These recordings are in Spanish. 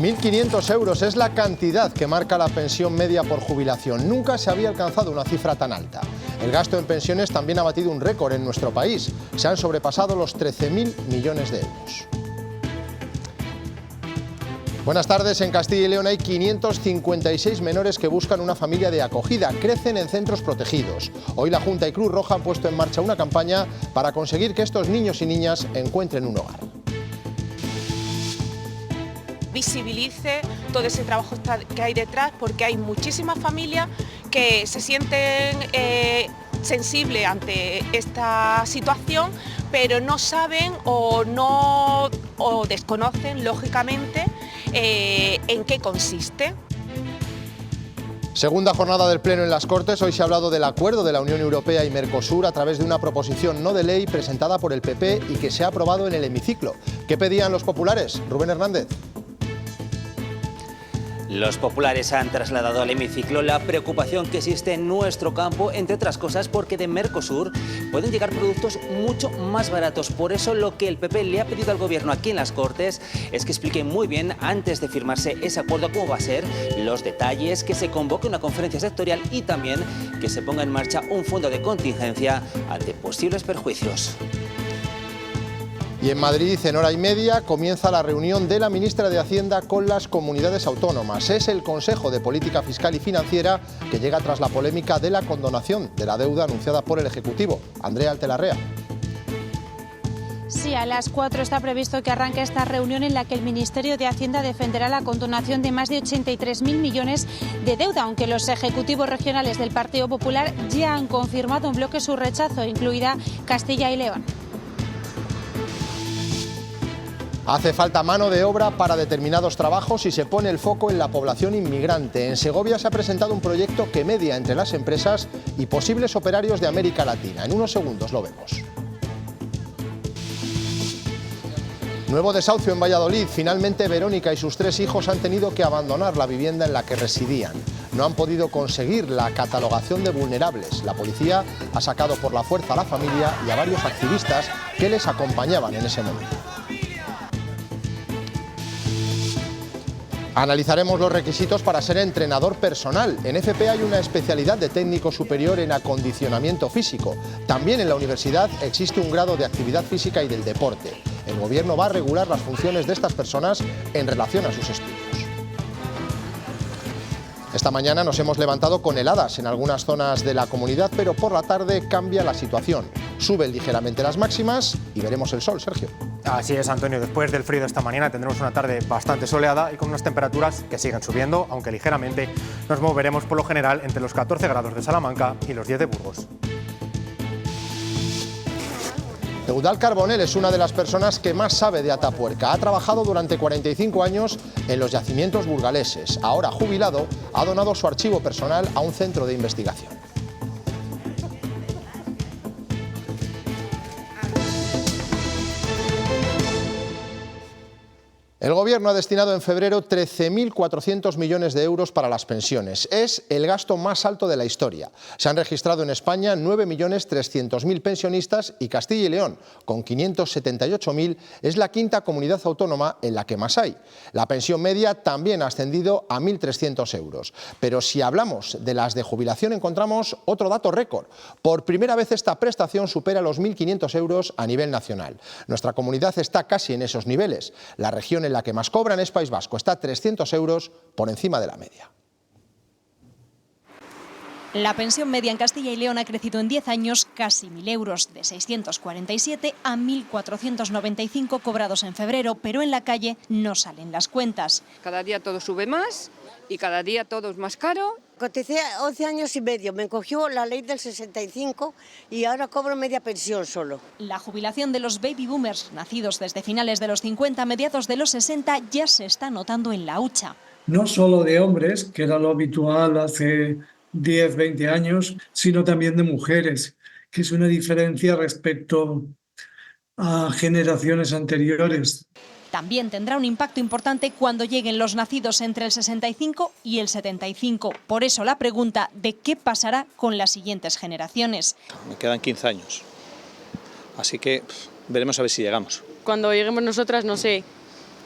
1.500 euros es la cantidad que marca la pensión media por jubilación. Nunca se había alcanzado una cifra tan alta. El gasto en pensiones también ha batido un récord en nuestro país. Se han sobrepasado los 13.000 millones de euros. Buenas tardes. En Castilla y León hay 556 menores que buscan una familia de acogida. Crecen en centros protegidos. Hoy la Junta y Cruz Roja han puesto en marcha una campaña para conseguir que estos niños y niñas encuentren un hogar. Visibilice todo ese trabajo que hay detrás, porque hay muchísimas familias que se sienten sensibles ante esta situación, pero no saben o desconocen, lógicamente, en qué consiste. Segunda jornada del Pleno en las Cortes. Hoy se ha hablado del acuerdo de la Unión Europea y Mercosur a través de una proposición no de ley presentada por el PP y que se ha aprobado en el hemiciclo. ¿Qué pedían los populares? Rubén Hernández. Los populares han trasladado al hemiciclo la preocupación que existe en nuestro campo, entre otras cosas porque de Mercosur pueden llegar productos mucho más baratos. Por eso lo que el PP le ha pedido al Gobierno aquí en las Cortes es que explique muy bien, antes de firmarse ese acuerdo, cómo va a ser, los detalles, que se convoque una conferencia sectorial y también que se ponga en marcha un fondo de contingencia ante posibles perjuicios. Y en Madrid, en hora y media, comienza la reunión de la ministra de Hacienda con las comunidades autónomas. Es el Consejo de Política Fiscal y Financiera que llega tras la polémica de la condonación de la deuda anunciada por el Ejecutivo. Andrea Altelarrea. Sí, a las 4 está previsto que arranque esta reunión en la que el Ministerio de Hacienda defenderá la condonación de más de 83.000 millones de deuda, aunque los ejecutivos regionales del Partido Popular ya han confirmado en bloque su rechazo, incluida Castilla y León. Hace falta mano de obra para determinados trabajos y se pone el foco en la población inmigrante. En Segovia se ha presentado un proyecto que media entre las empresas y posibles operarios de América Latina. En unos segundos lo vemos. Nuevo desahucio en Valladolid. Finalmente Verónica y sus 3 hijos han tenido que abandonar la vivienda en la que residían. No han podido conseguir la catalogación de vulnerables. La policía ha sacado por la fuerza a la familia y a varios activistas que les acompañaban en ese momento. Analizaremos los requisitos para ser entrenador personal. En FP hay una especialidad de técnico superior en acondicionamiento físico. También en la universidad existe un grado de actividad física y del deporte. El Gobierno va a regular las funciones de estas personas en relación a sus estudios. Esta mañana nos hemos levantado con heladas en algunas zonas de la comunidad, pero por la tarde cambia la situación. Suben ligeramente las máximas y veremos el sol, Sergio. Así es, Antonio. Después del frío de esta mañana tendremos una tarde bastante soleada y con unas temperaturas que siguen subiendo, aunque ligeramente. Nos moveremos por lo general entre los 14 grados de Salamanca y los 10 de Burgos. Eudald Carbonell es una de las personas que más sabe de Atapuerca. Ha trabajado durante 45 años en los yacimientos burgaleses. Ahora jubilado, ha donado su archivo personal a un centro de investigación. El Gobierno ha destinado en febrero 13.400 millones de euros para las pensiones. Es el gasto más alto de la historia. Se han registrado en España 9.300.000 pensionistas y Castilla y León, con 578.000, es la quinta comunidad autónoma en la que más hay. La pensión media también ha ascendido a 1.300 euros. Pero si hablamos de las de jubilación encontramos otro dato récord. Por primera vez esta prestación supera los 1.500 euros a nivel nacional. Nuestra comunidad está casi en esos niveles. La región en la que más cobran es País Vasco, está 300 euros por encima de la media. La pensión media en Castilla y León ha crecido en 10 años casi 1.000 euros, de 647 a 1.495 cobrados en febrero, pero en la calle no salen las cuentas. Cada día todo sube más y cada día todo es más caro. Coticé 11 años y medio, me encogió la ley del 65 y ahora cobro media pensión solo. La jubilación de los baby boomers, nacidos desde finales de los 50, mediados de los 60, ya se está notando en la hucha. No solo de hombres, que era lo habitual hace 10, 20 años, sino también de mujeres, que es una diferencia respecto a generaciones anteriores. También tendrá un impacto importante cuando lleguen los nacidos entre el 65 y el 75. Por eso la pregunta de qué pasará con las siguientes generaciones. Me quedan 15 años, así que veremos a ver si llegamos. Cuando lleguemos nosotras no sé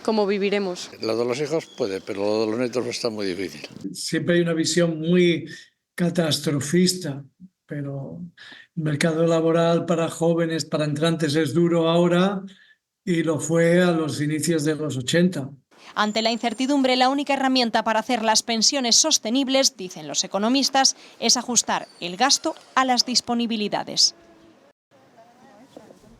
cómo viviremos. Lo de los hijos puede, pero lo de los nietos está muy difícil. Siempre hay una visión muy catastrofista, pero el mercado laboral para jóvenes, para entrantes es duro ahora y lo fue a los inicios de los 80. Ante la incertidumbre, la única herramienta para hacer las pensiones sostenibles, dicen los economistas, es ajustar el gasto a las disponibilidades.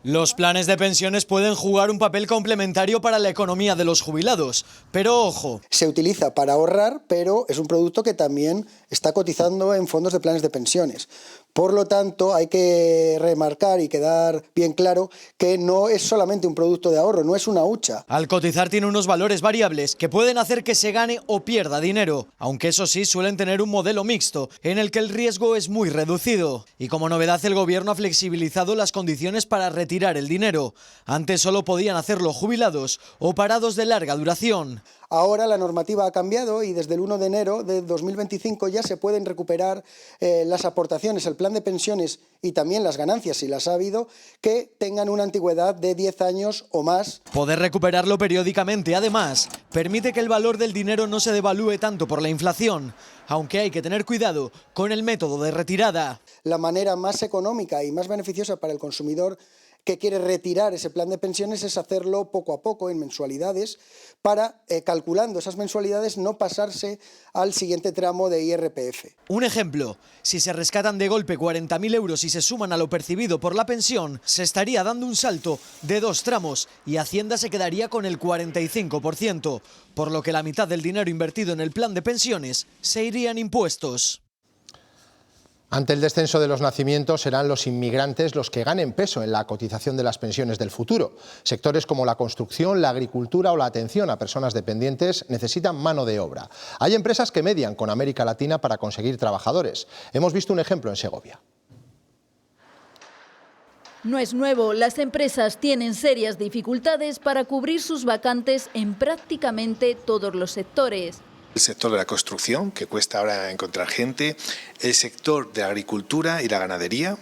Los planes de pensiones pueden jugar un papel complementario para la economía de los jubilados, pero ojo. Se utiliza para ahorrar, pero es un producto que también está cotizando en fondos de planes de pensiones. Por lo tanto, hay que remarcar y quedar bien claro que no es solamente un producto de ahorro, no es una hucha. Al cotizar tiene unos valores variables que pueden hacer que se gane o pierda dinero, aunque eso sí suelen tener un modelo mixto, en el que el riesgo es muy reducido. Y como novedad, el gobierno ha flexibilizado las condiciones para retirar el dinero. Antes solo podían hacerlo jubilados o parados de larga duración. Ahora la normativa ha cambiado y desde el 1 de enero de 2025 ya se pueden recuperar las aportaciones, el plan de pensiones y también las ganancias, si las ha habido, que tengan una antigüedad de 10 años o más. Poder recuperarlo periódicamente, además, permite que el valor del dinero no se devalúe tanto por la inflación, aunque hay que tener cuidado con el método de retirada. La manera más económica y más beneficiosa para el consumidor que quiere retirar ese plan de pensiones es hacerlo poco a poco en mensualidades para, calculando esas mensualidades, no pasarse al siguiente tramo de IRPF. Un ejemplo, si se rescatan de golpe 40.000 euros y se suman a lo percibido por la pensión, se estaría dando un salto de 2 tramos y Hacienda se quedaría con el 45%, por lo que la mitad del dinero invertido en el plan de pensiones se iría en impuestos. Ante el descenso de los nacimientos serán los inmigrantes los que ganen peso en la cotización de las pensiones del futuro. Sectores como la construcción, la agricultura o la atención a personas dependientes necesitan mano de obra. Hay empresas que median con América Latina para conseguir trabajadores. Hemos visto un ejemplo en Segovia. No es nuevo, las empresas tienen serias dificultades para cubrir sus vacantes en prácticamente todos los sectores. El sector de la construcción, que cuesta ahora encontrar gente, el sector de la agricultura y la ganadería,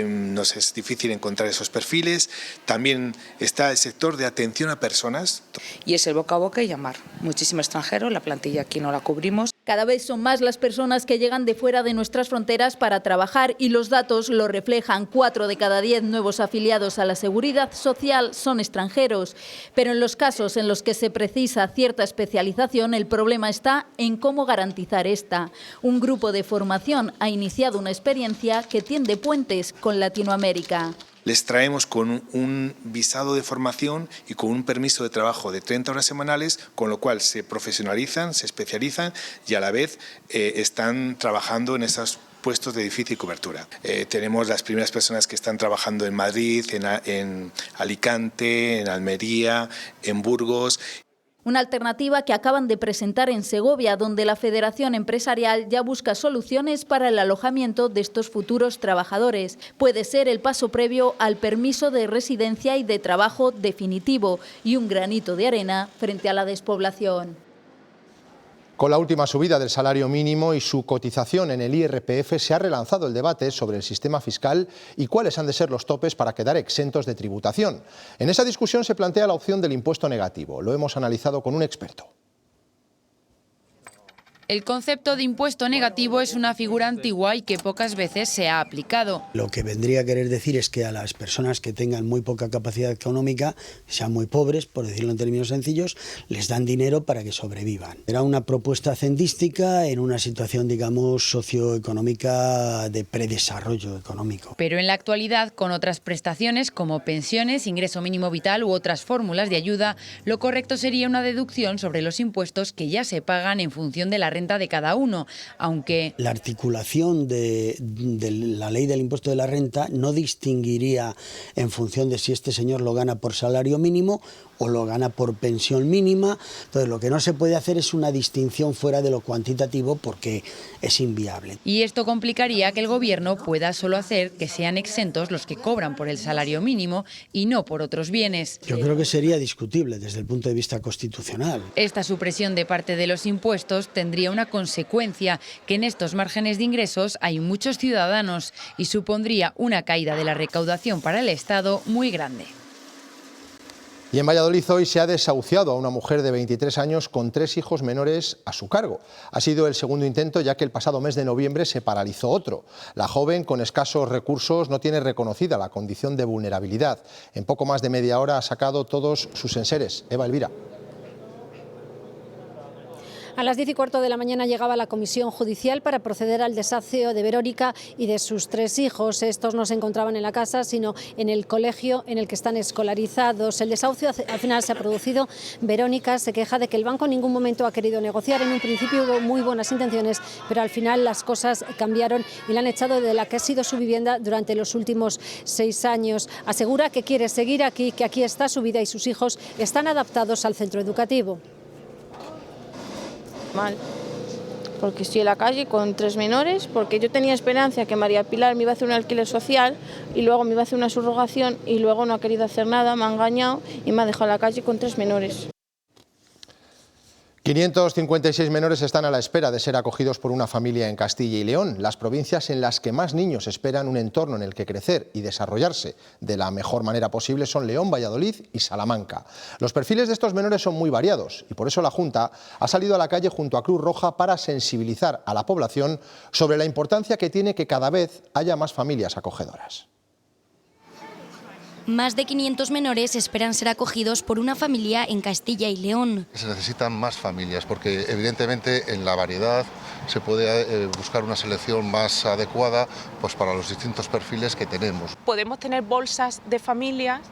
nos es difícil encontrar esos perfiles. También está el sector de atención a personas. Y es el boca a boca y llamar. Muchísimo extranjero, la plantilla aquí no la cubrimos. Cada vez son más las personas que llegan de fuera de nuestras fronteras para trabajar y los datos lo reflejan. 4 de cada 10 nuevos afiliados a la Seguridad Social son extranjeros. Pero en los casos en los que se precisa cierta especialización, el problema está en cómo garantizar esta. Un grupo de formación ha iniciado una experiencia que tiende puentes con Latinoamérica. Les traemos con un visado de formación y con un permiso de trabajo de 30 horas semanales, con lo cual se profesionalizan, se especializan y a la vez están trabajando en esos puestos de difícil cobertura. Tenemos las primeras personas que están trabajando en Madrid, en Alicante, en Almería, en Burgos. Una alternativa que acaban de presentar en Segovia, donde la Federación Empresarial ya busca soluciones para el alojamiento de estos futuros trabajadores. Puede ser el paso previo al permiso de residencia y de trabajo definitivo y un granito de arena frente a la despoblación. Con la última subida del salario mínimo y su cotización en el IRPF se ha relanzado el debate sobre el sistema fiscal y cuáles han de ser los topes para quedar exentos de tributación. En esa discusión se plantea la opción del impuesto negativo. Lo hemos analizado con un experto. El concepto de impuesto negativo es una figura antigua y que pocas veces se ha aplicado. Lo que vendría a querer decir es que a las personas que tengan muy poca capacidad económica, sean muy pobres, por decirlo en términos sencillos, les dan dinero para que sobrevivan. Era una propuesta hacendística en una situación, digamos, socioeconómica de predesarrollo económico. Pero en la actualidad, con otras prestaciones como pensiones, ingreso mínimo vital u otras fórmulas de ayuda, lo correcto sería una deducción sobre los impuestos que ya se pagan en función de la renta de cada uno, aunque la articulación de la ley del impuesto de la renta no distinguiría en función de si este señor lo gana por salario mínimo o lo gana por pensión mínima. Entonces lo que no se puede hacer es una distinción fuera de lo cuantitativo porque es inviable. Y esto complicaría que el gobierno pueda solo hacer que sean exentos los que cobran por el salario mínimo y no por otros bienes. Yo creo que sería discutible desde el punto de vista constitucional. Esta supresión de parte de los impuestos tendría una consecuencia, que en estos márgenes de ingresos hay muchos ciudadanos y supondría una caída de la recaudación para el Estado muy grande. Y en Valladolid hoy se ha desahuciado a una mujer de 23 años con 3 hijos menores a su cargo. Ha sido el segundo intento, ya que el pasado mes de noviembre se paralizó otro. La joven, con escasos recursos, no tiene reconocida la condición de vulnerabilidad. En poco más de media hora ha sacado todos sus enseres. Eva Elvira. A las 10:15 de la mañana llegaba la comisión judicial para proceder al desahucio de Verónica y de sus 3 hijos. Estos no se encontraban en la casa, sino en el colegio en el que están escolarizados. El desahucio al final se ha producido. Verónica se queja de que el banco en ningún momento ha querido negociar. En un principio hubo muy buenas intenciones, pero al final las cosas cambiaron y la han echado de la que ha sido su vivienda durante los últimos 6 años. Asegura que quiere seguir aquí, que aquí está su vida y sus hijos están adaptados al centro educativo. Mal, porque estoy en la calle con 3 menores, porque yo tenía esperanza que María Pilar me iba a hacer un alquiler social y luego me iba a hacer una subrogación y luego no ha querido hacer nada, me ha engañado y me ha dejado en la calle con 3 menores. 556 menores están a la espera de ser acogidos por una familia en Castilla y León, las provincias en las que más niños esperan un entorno en el que crecer y desarrollarse de la mejor manera posible son León, Valladolid y Salamanca. Los perfiles de estos menores son muy variados y por eso la Junta ha salido a la calle junto a Cruz Roja para sensibilizar a la población sobre la importancia que tiene que cada vez haya más familias acogedoras. Más de 500 menores esperan ser acogidos por una familia en Castilla y León. Se necesitan más familias porque evidentemente en la variedad se puede buscar una selección más adecuada pues, para los distintos perfiles que tenemos. Podemos tener bolsas de familias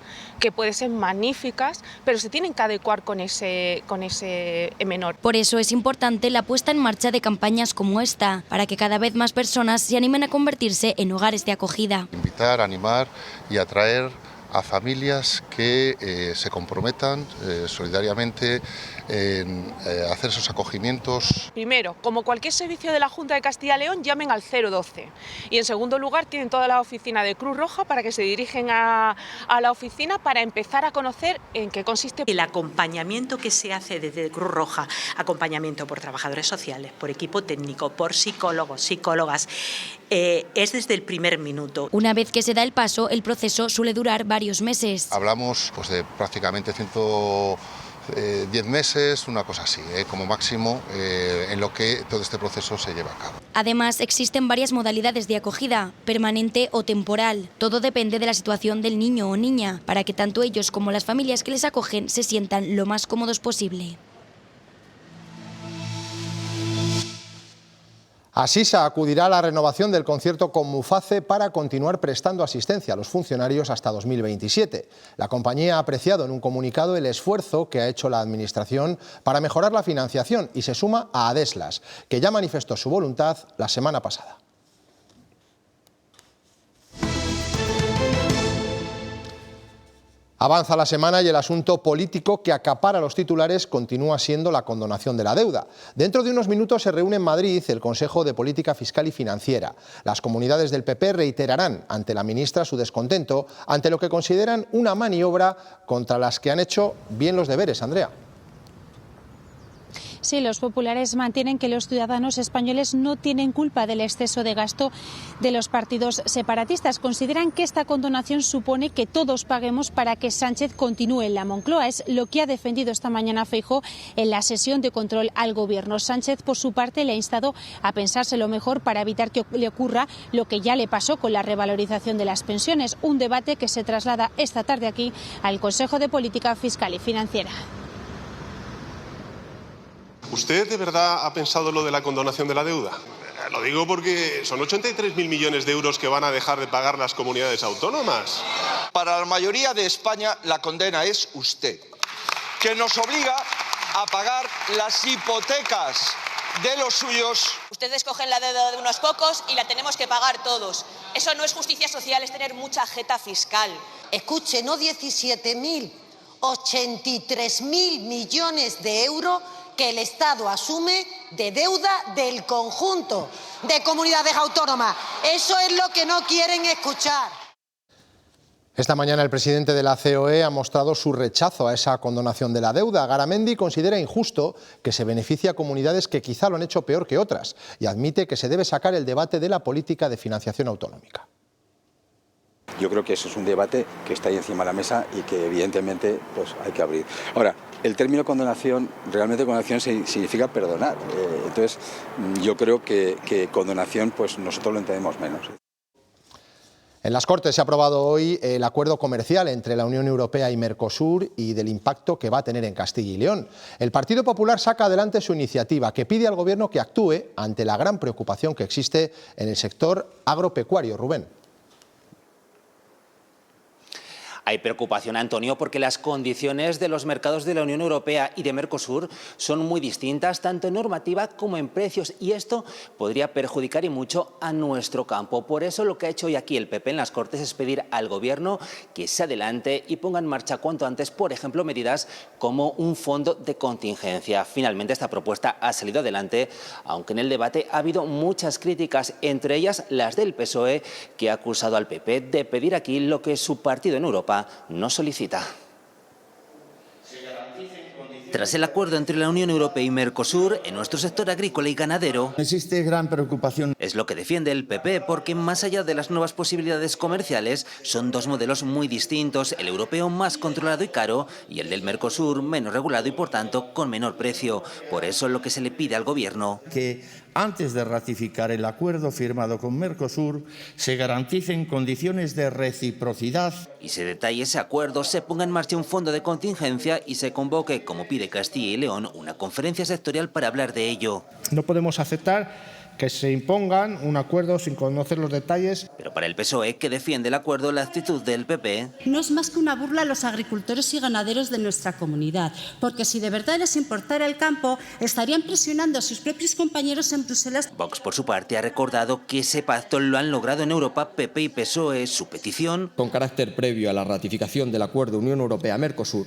que pueden ser magníficas, pero se tienen que adecuar con ese menor. Por eso es importante la puesta en marcha de campañas como esta, para que cada vez más personas se animen a convertirse en hogares de acogida. Invitar, animar y atraer a familias que se comprometan solidariamente en hacer esos acogimientos. Primero, como cualquier servicio de la Junta de Castilla y León, llamen al 012. Y en segundo lugar, tienen toda la oficina de Cruz Roja para que se dirigen a la oficina para empezar a conocer en qué consiste. El acompañamiento que se hace desde Cruz Roja, acompañamiento por trabajadores sociales, por equipo técnico, por psicólogos, psicólogas, es desde el primer minuto. Una vez que se da el paso, el proceso suele durar varios meses. Hablamos pues, de prácticamente 10 meses, una cosa así, como máximo, en lo que todo este proceso se lleva a cabo. Además, existen varias modalidades de acogida, permanente o temporal. Todo depende de la situación del niño o niña, para que tanto ellos como las familias que les acogen se sientan lo más cómodos posible. Asisa acudirá a la renovación del concierto con Muface para continuar prestando asistencia a los funcionarios hasta 2027. La compañía ha apreciado en un comunicado el esfuerzo que ha hecho la Administración para mejorar la financiación y se suma a Adeslas, que ya manifestó su voluntad la semana pasada. Avanza la semana y el asunto político que acapara los titulares continúa siendo la condonación de la deuda. Dentro de unos minutos se reúne en Madrid el Consejo de Política Fiscal y Financiera. Las comunidades del PP reiterarán ante la ministra su descontento ante lo que consideran una maniobra contra las que han hecho bien los deberes. Andrea. Sí, los populares mantienen que los ciudadanos españoles no tienen culpa del exceso de gasto de los partidos separatistas. Consideran que esta condonación supone que todos paguemos para que Sánchez continúe en la Moncloa. Es lo que ha defendido esta mañana Feijóo en la sesión de control al Gobierno. Sánchez, por su parte, le ha instado a pensárselo mejor para evitar que le ocurra lo que ya le pasó con la revalorización de las pensiones. Un debate que se traslada esta tarde aquí al Consejo de Política Fiscal y Financiera. ¿Usted de verdad ha pensado lo de la condonación de la deuda? Lo digo porque son 83.000 millones de euros que van a dejar de pagar las comunidades autónomas. Para la mayoría de España la condena es usted, que nos obliga a pagar las hipotecas de los suyos. Ustedes cogen la deuda de unos pocos y la tenemos que pagar todos. Eso no es justicia social, es tener mucha jeta fiscal. Escuche, no 17.000, 83.000 millones de euros que el Estado asume de deuda del conjunto de comunidades autónomas. Eso es lo que no quieren escuchar. Esta mañana el presidente de la COE ha mostrado su rechazo a esa condonación de la deuda. Garamendi considera injusto que se beneficie a comunidades que quizá lo han hecho peor que otras y admite que se debe sacar el debate de la política de financiación autonómica. Yo creo que eso es un debate que está ahí encima de la mesa y que evidentemente pues hay que abrir. Ahora, el término condonación, realmente condonación significa perdonar. Entonces, yo creo que condonación pues nosotros lo entendemos menos. En las Cortes se ha aprobado hoy el acuerdo comercial entre la Unión Europea y Mercosur y del impacto que va a tener en Castilla y León. El Partido Popular saca adelante su iniciativa que pide al Gobierno que actúe ante la gran preocupación que existe en el sector agropecuario. Rubén. Hay preocupación, Antonio, porque las condiciones de los mercados de la Unión Europea y de Mercosur son muy distintas, tanto en normativa como en precios, y esto podría perjudicar y mucho a nuestro campo. Por eso lo que ha hecho hoy aquí el PP en las Cortes es pedir al Gobierno que se adelante y ponga en marcha cuanto antes, por ejemplo, medidas como un fondo de contingencia. Finalmente esta propuesta ha salido adelante, aunque en el debate ha habido muchas críticas, entre ellas las del PSOE, que ha acusado al PP de pedir aquí lo que su partido en Europa no solicita. Tras el acuerdo entre la Unión Europea y Mercosur, en nuestro sector agrícola y ganadero existe gran preocupación. Es lo que defiende el PP, porque más allá de las nuevas posibilidades comerciales, son dos modelos muy distintos, el europeo más controlado y caro y el del Mercosur menos regulado y por tanto con menor precio. Por eso lo que se le pide al Gobierno Que antes de ratificar el acuerdo firmado con Mercosur, se garanticen condiciones de reciprocidad. Y se detalle ese acuerdo, se ponga en marcha un fondo de contingencia y se convoque, como pide Castilla y León, una conferencia sectorial para hablar de ello. No podemos aceptar que se impongan un acuerdo sin conocer los detalles. Pero para el PSOE, que defiende el acuerdo, la actitud del PP no es más que una burla a los agricultores y ganaderos de nuestra comunidad, porque si de verdad les importara el campo, estarían presionando a sus propios compañeros en Bruselas. Vox, por su parte, ha recordado que ese pacto lo han logrado en Europa PP y PSOE. Su petición, con carácter previo a la ratificación del acuerdo Unión Europea-Mercosur,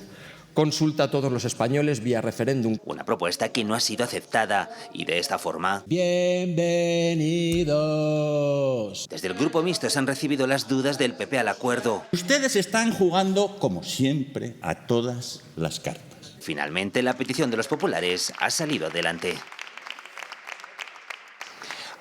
consulta a todos los españoles vía referéndum. Una propuesta que no ha sido aceptada y de esta forma. Bienvenidos. Desde el Grupo Mixto se han recibido las dudas del PP al acuerdo. Ustedes están jugando, como siempre, a todas las cartas. Finalmente, la petición de los populares ha salido adelante.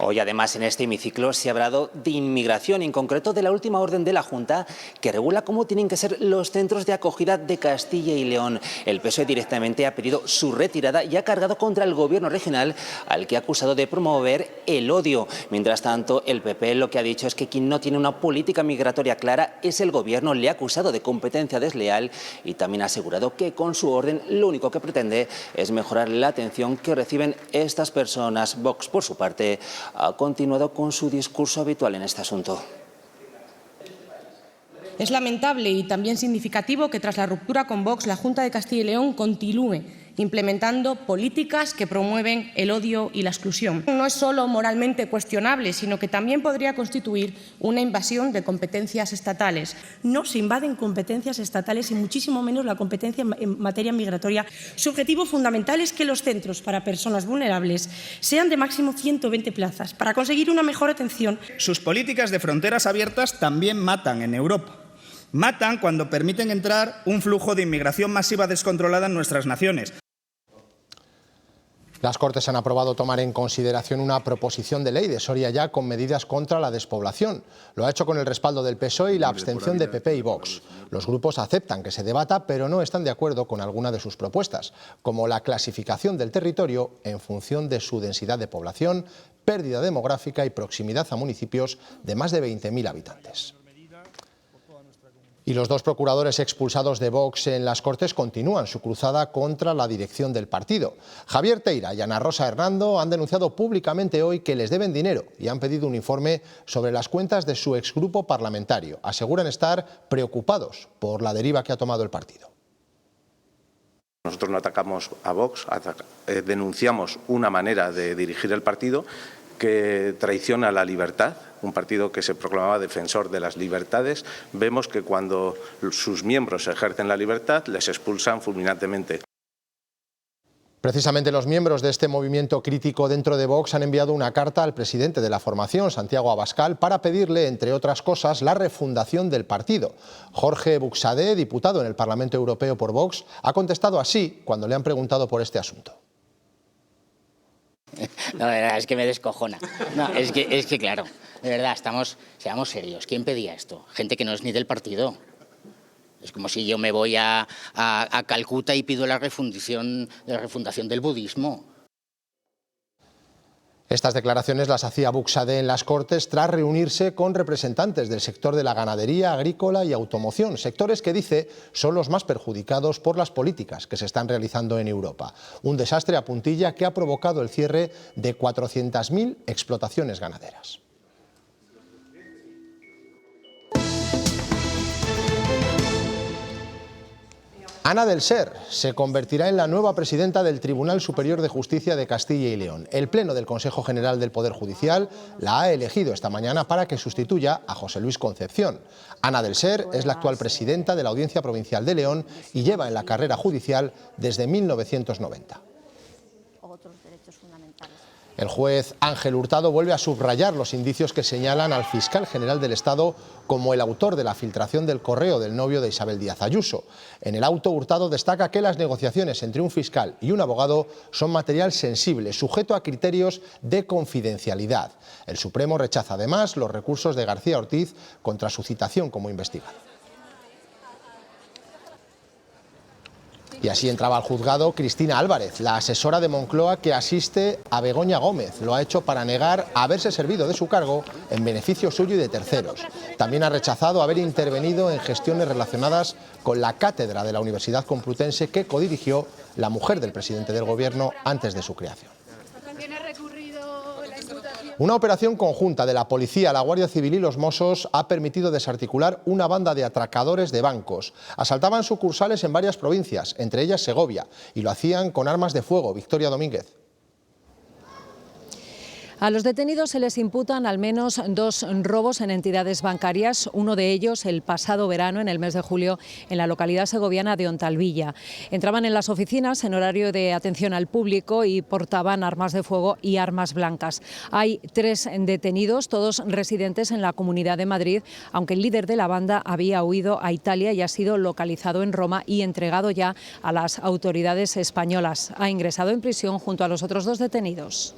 Hoy, además, en este hemiciclo se ha hablado de inmigración, en concreto de la última orden de la Junta que regula cómo tienen que ser los centros de acogida de Castilla y León. El PSOE directamente ha pedido su retirada y ha cargado contra el Gobierno regional, al que ha acusado de promover el odio. Mientras tanto, el PP lo que ha dicho es que quien no tiene una política migratoria clara es el Gobierno. Le ha acusado de competencia desleal y también ha asegurado que con su orden lo único que pretende es mejorar la atención que reciben estas personas. Vox, por su parte, ha continuado con su discurso habitual en este asunto. Es lamentable y también significativo que tras la ruptura con Vox, la Junta de Castilla y León continúe implementando políticas que promueven el odio y la exclusión. No es solo moralmente cuestionable, sino que también podría constituir una invasión de competencias estatales. No se invaden competencias estatales y muchísimo menos la competencia en materia migratoria. Su objetivo fundamental es que los centros para personas vulnerables sean de máximo 120 plazas para conseguir una mejor atención. Sus políticas de fronteras abiertas también matan en Europa. Matan cuando permiten entrar un flujo de inmigración masiva descontrolada en nuestras naciones. Las Cortes han aprobado tomar en consideración una proposición de ley de Soria Ya con medidas contra la despoblación. Lo ha hecho con el respaldo del PSOE y la abstención de PP y Vox. Los grupos aceptan que se debata, pero no están de acuerdo con alguna de sus propuestas, como la clasificación del territorio en función de su densidad de población, pérdida demográfica y proximidad a municipios de más de 20.000 habitantes. Y los dos procuradores expulsados de Vox en las Cortes continúan su cruzada contra la dirección del partido. Javier Teira y Ana Rosa Hernando han denunciado públicamente hoy que les deben dinero y han pedido un informe sobre las cuentas de su exgrupo parlamentario. Aseguran estar preocupados por la deriva que ha tomado el partido. Nosotros no atacamos a Vox, denunciamos una manera de dirigir el partido que traiciona la libertad, un partido que se proclamaba defensor de las libertades. Vemos que cuando sus miembros ejercen la libertad, les expulsan fulminantemente. Precisamente los miembros de este movimiento crítico dentro de Vox han enviado una carta al presidente de la formación, Santiago Abascal, para pedirle, entre otras cosas, la refundación del partido. Jorge Buxadé, diputado en el Parlamento Europeo por Vox, ha contestado así cuando le han preguntado por este asunto. No, de verdad, es que me descojona. No, es que claro, de verdad, seamos serios. ¿Quién pedía esto? Gente que no es ni del partido. Es como si yo me voy a Calcuta y pido la refundación del budismo. Estas declaraciones las hacía Buxadé en las Cortes tras reunirse con representantes del sector de la ganadería, agrícola y automoción, sectores que dice son los más perjudicados por las políticas que se están realizando en Europa. Un desastre a puntilla que ha provocado el cierre de 400.000 explotaciones ganaderas. Ana del Ser se convertirá en la nueva presidenta del Tribunal Superior de Justicia de Castilla y León. El Pleno del Consejo General del Poder Judicial la ha elegido esta mañana para que sustituya a José Luis Concepción. Ana del Ser es la actual presidenta de la Audiencia Provincial de León y lleva en la carrera judicial desde 1990. El juez Ángel Hurtado vuelve a subrayar los indicios que señalan al fiscal general del Estado como el autor de la filtración del correo del novio de Isabel Díaz Ayuso. En el auto, Hurtado destaca que las negociaciones entre un fiscal y un abogado son material sensible, sujeto a criterios de confidencialidad. El Supremo rechaza además los recursos de García Ortiz contra su citación como investigado. Y así entraba al juzgado Cristina Álvarez, la asesora de Moncloa que asiste a Begoña Gómez. Lo ha hecho para negar haberse servido de su cargo en beneficio suyo y de terceros. También ha rechazado haber intervenido en gestiones relacionadas con la cátedra de la Universidad Complutense que codirigió la mujer del presidente del Gobierno antes de su creación. Una operación conjunta de la Policía, la Guardia Civil y los Mossos ha permitido desarticular una banda de atracadores de bancos. Asaltaban sucursales en varias provincias, entre ellas Segovia, y lo hacían con armas de fuego. Victoria Domínguez. A los detenidos se les imputan al menos 2 robos en entidades bancarias, uno de ellos el pasado verano, en el mes de julio, en la localidad segoviana de Ontalvilla. Entraban en las oficinas en horario de atención al público y portaban armas de fuego y armas blancas. Hay 3 detenidos, todos residentes en la Comunidad de Madrid, aunque el líder de la banda había huido a Italia y ha sido localizado en Roma y entregado ya a las autoridades españolas. Ha ingresado en prisión junto a los otros 2 detenidos.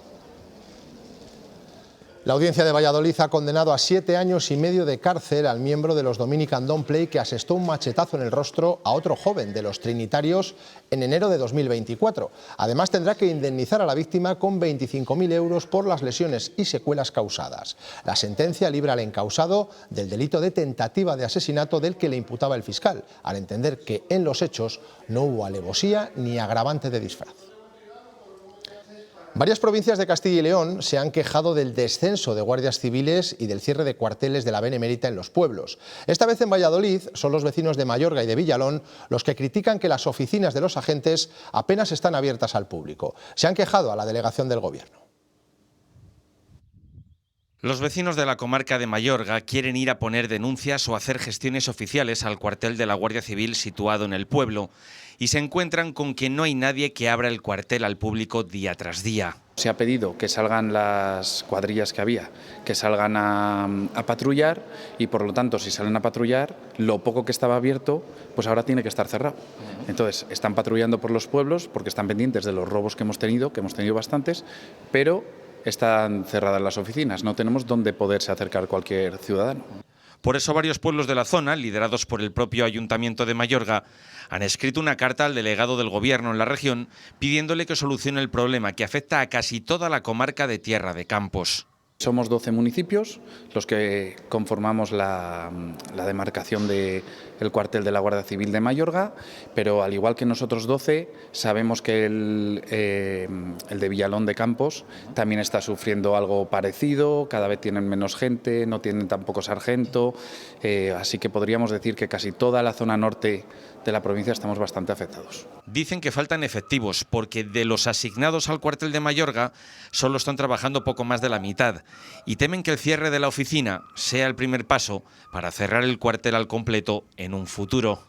La Audiencia de Valladolid ha condenado a 7 años y medio de cárcel al miembro de los Dominican Don't Play que asestó un machetazo en el rostro a otro joven de los Trinitarios en enero de 2024. Además, tendrá que indemnizar a la víctima con 25.000 euros por las lesiones y secuelas causadas. La sentencia libra al encausado del delito de tentativa de asesinato del que le imputaba el fiscal, al entender que en los hechos no hubo alevosía ni agravante de disfraz. Varias provincias de Castilla y León se han quejado del descenso de guardias civiles y del cierre de cuarteles de la Benemérita en los pueblos. Esta vez en Valladolid son los vecinos de Mayorga y de Villalón los que critican que las oficinas de los agentes apenas están abiertas al público. Se han quejado a la delegación del Gobierno. Los vecinos de la comarca de Mayorga quieren ir a poner denuncias o hacer gestiones oficiales al cuartel de la Guardia Civil situado en el pueblo y se encuentran con que no hay nadie que abra el cuartel al público día tras día. Se ha pedido que salgan las cuadrillas que había, que salgan a patrullar y por lo tanto si salen a patrullar, lo poco que estaba abierto, pues ahora tiene que estar cerrado. Entonces están patrullando por los pueblos porque están pendientes de los robos que hemos tenido bastantes, pero están cerradas las oficinas, no tenemos dónde poderse acercar cualquier ciudadano. Por eso varios pueblos de la zona, liderados por el propio Ayuntamiento de Mayorga, han escrito una carta al delegado del Gobierno en la región pidiéndole que solucione el problema que afecta a casi toda la comarca de Tierra de Campos. Somos 12 municipios los que conformamos la demarcación del cuartel de la Guardia Civil de Mayorga, pero al igual que nosotros 12, sabemos que el de Villalón de Campos también está sufriendo algo parecido, cada vez tienen menos gente, no tienen tampoco sargento, así que podríamos decir que casi toda la zona norte de la provincia estamos bastante afectados. Dicen que faltan efectivos porque de los asignados al cuartel de Mayorga solo están trabajando poco más de la mitad y temen que el cierre de la oficina sea el primer paso para cerrar el cuartel al completo en un futuro.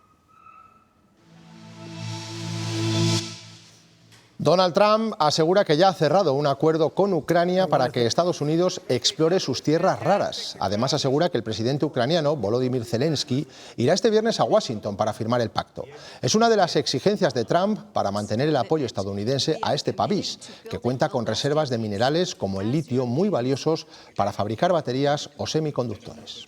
Donald Trump asegura que ya ha cerrado un acuerdo con Ucrania para que Estados Unidos explore sus tierras raras. Además, asegura que el presidente ucraniano, Volodymyr Zelensky, irá este viernes a Washington para firmar el pacto. Es una de las exigencias de Trump para mantener el apoyo estadounidense a este país, que cuenta con reservas de minerales como el litio muy valiosos para fabricar baterías o semiconductores.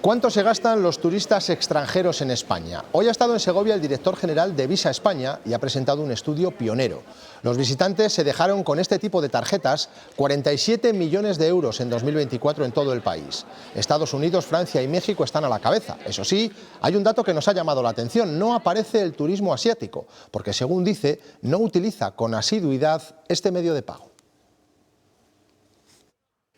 ¿Cuánto se gastan los turistas extranjeros en España? Hoy ha estado en Segovia el director general de Visa España y ha presentado un estudio pionero. Los visitantes se dejaron con este tipo de tarjetas 47 millones de euros en 2024 en todo el país. Estados Unidos, Francia y México están a la cabeza. Eso sí, hay un dato que nos ha llamado la atención. No aparece el turismo asiático, porque según dice, no utiliza con asiduidad este medio de pago.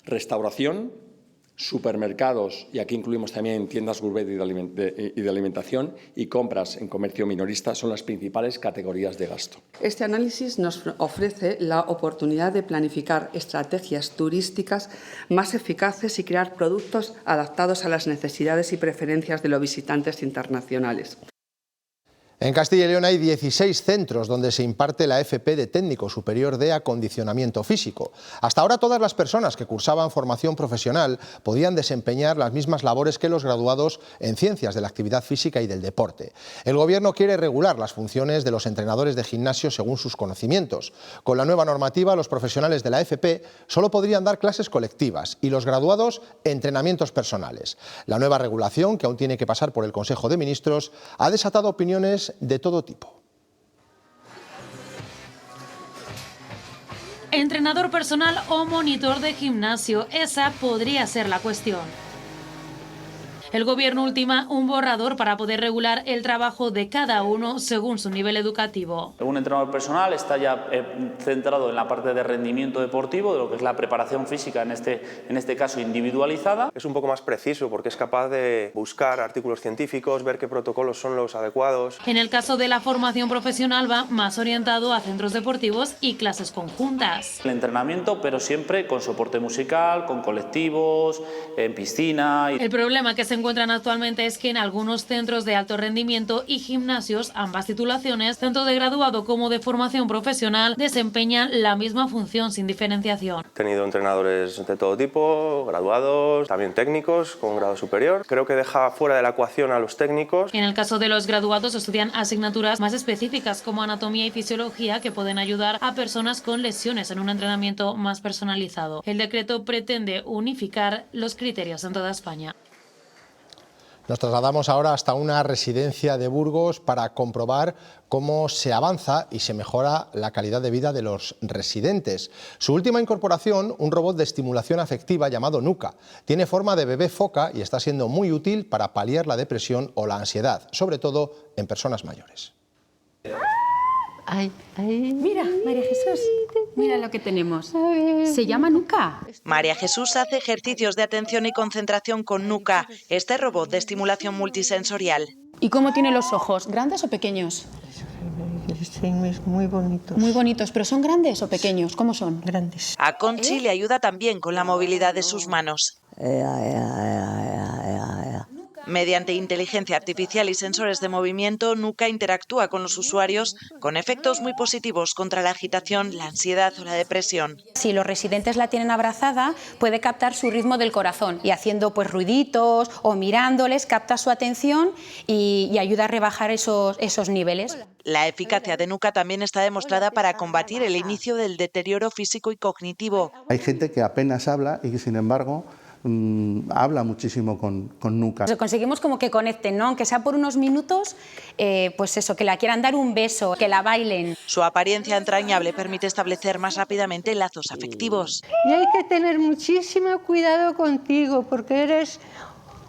Restauración, supermercados, y aquí incluimos también tiendas gourmet y de alimentación, y compras en comercio minorista son las principales categorías de gasto. Este análisis nos ofrece la oportunidad de planificar estrategias turísticas más eficaces y crear productos adaptados a las necesidades y preferencias de los visitantes internacionales. En Castilla y León hay 16 centros donde se imparte la FP de técnico superior de acondicionamiento físico. Hasta ahora todas las personas que cursaban formación profesional podían desempeñar las mismas labores que los graduados en ciencias de la actividad física y del deporte. El Gobierno quiere regular las funciones de los entrenadores de gimnasio según sus conocimientos. Con la nueva normativa, los profesionales de la FP solo podrían dar clases colectivas y los graduados entrenamientos personales. La nueva regulación, que aún tiene que pasar por el Consejo de Ministros, ha desatado opiniones de todo tipo. Entrenador personal o monitor de gimnasio, esa podría ser la cuestión. El Gobierno ultima un borrador para poder regular el trabajo de cada uno según su nivel educativo. Un entrenador personal está ya centrado en la parte de rendimiento deportivo, de lo que es la preparación física, en este caso individualizada. Es un poco más preciso porque es capaz de buscar artículos científicos, ver qué protocolos son los adecuados. En el caso de la formación profesional va más orientado a centros deportivos y clases conjuntas. El entrenamiento, pero siempre con soporte musical, con colectivos, en piscina. El problema que se encuentran actualmente es que en algunos centros de alto rendimiento y gimnasios, ambas titulaciones, tanto de graduado como de formación profesional, desempeñan la misma función sin diferenciación. He tenido entrenadores de todo tipo, graduados, también técnicos con grado superior. Creo que deja fuera de la ecuación a los técnicos. En el caso de los graduados estudian asignaturas más específicas como anatomía y fisiología que pueden ayudar a personas con lesiones en un entrenamiento más personalizado. El decreto pretende unificar los criterios en toda España. Nos trasladamos ahora hasta una residencia de Burgos para comprobar cómo se avanza y se mejora la calidad de vida de los residentes. Su última incorporación, un robot de estimulación afectiva llamado Nuka, tiene forma de bebé foca y está siendo muy útil para paliar la depresión o la ansiedad, sobre todo en personas mayores. Mira, María Jesús, mira lo que tenemos. Se llama Nuka. María Jesús hace ejercicios de atención y concentración con Nuka, este robot de estimulación multisensorial. ¿Y cómo tiene los ojos? ¿Grandes o pequeños? Muy bonitos. Muy bonitos, pero ¿son grandes o pequeños? ¿Cómo son? Grandes. A Conchi le ayuda también con la movilidad de sus manos. Mediante inteligencia artificial y sensores de movimiento, Nuka interactúa con los usuarios con efectos muy positivos contra la agitación, la ansiedad o la depresión. Si los residentes la tienen abrazada, puede captar su ritmo del corazón y haciendo pues ruiditos o mirándoles capta su atención y ayuda a rebajar esos niveles. La eficacia de Nuka también está demostrada para combatir el inicio del deterioro físico y cognitivo. Hay gente que apenas habla y que sin embargo habla muchísimo con Nuka. Conseguimos como que conecten, ¿no? Aunque sea por unos minutos, pues eso, que la quieran dar un beso, que la bailen. Su apariencia entrañable permite establecer más rápidamente lazos afectivos. Y hay que tener muchísimo cuidado contigo porque eres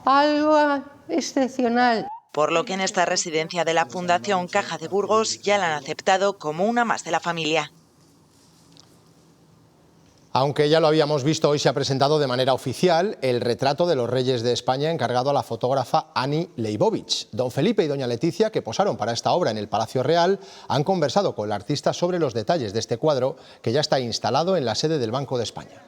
algo excepcional. Por lo que en esta residencia de la Fundación Caja de Burgos ya la han aceptado como una más de la familia. Aunque ya lo habíamos visto, hoy se ha presentado de manera oficial el retrato de los reyes de España encargado a la fotógrafa Annie Leibovitz. Don Felipe y doña Leticia, que posaron para esta obra en el Palacio Real, han conversado con la artista sobre los detalles de este cuadro que ya está instalado en la sede del Banco de España.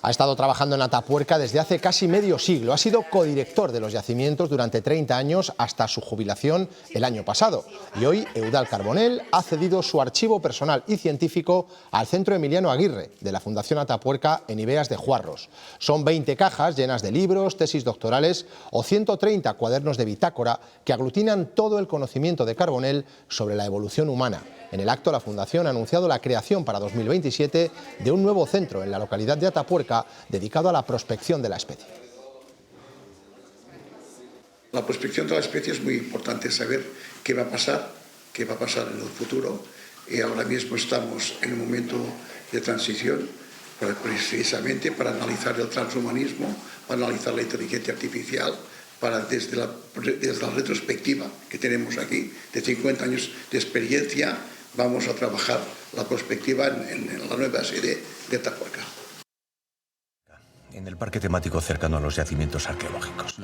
Ha estado trabajando en Atapuerca desde hace casi medio siglo. Ha sido codirector de los yacimientos durante 30 años hasta su jubilación el año pasado. Y hoy Eudald Carbonell ha cedido su archivo personal y científico al Centro Emiliano Aguirre de la Fundación Atapuerca en Ibeas de Juarros. Son 20 cajas llenas de libros, tesis doctorales o 130 cuadernos de bitácora que aglutinan todo el conocimiento de Carbonell sobre la evolución humana. En el acto, la Fundación ha anunciado la creación para 2027 de un nuevo centro en la localidad de Atapuerca dedicado a la prospección de la especie. La prospección de la especie es muy importante, saber qué va a pasar en el futuro. Y ahora mismo estamos en un momento de transición precisamente para analizar el transhumanismo, para analizar la inteligencia artificial, desde la retrospectiva que tenemos aquí, de 50 años de experiencia, vamos a trabajar la perspectiva en la nueva sede de Atapuerca. En el parque temático cercano a los yacimientos arqueológicos.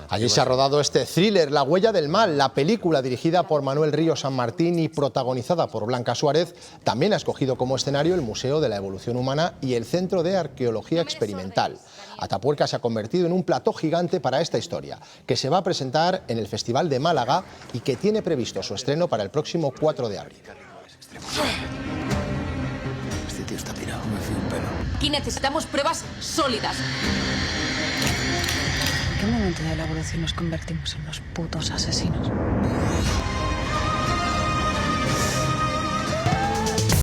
Allí se ha rodado este thriller, La huella del mal. La película, dirigida por Manuel Río San Martín y protagonizada por Blanca Suárez, también ha escogido como escenario el Museo de la Evolución Humana y el Centro de Arqueología Experimental. Atapuerca se ha convertido en un plató gigante para esta historia, que se va a presentar en el Festival de Málaga y que tiene previsto su estreno para el próximo 4 de abril. Este tío está pirado, me fío un pelo. Aquí necesitamos pruebas sólidas. ¿En qué momento de la evolución nos convertimos en los putos asesinos?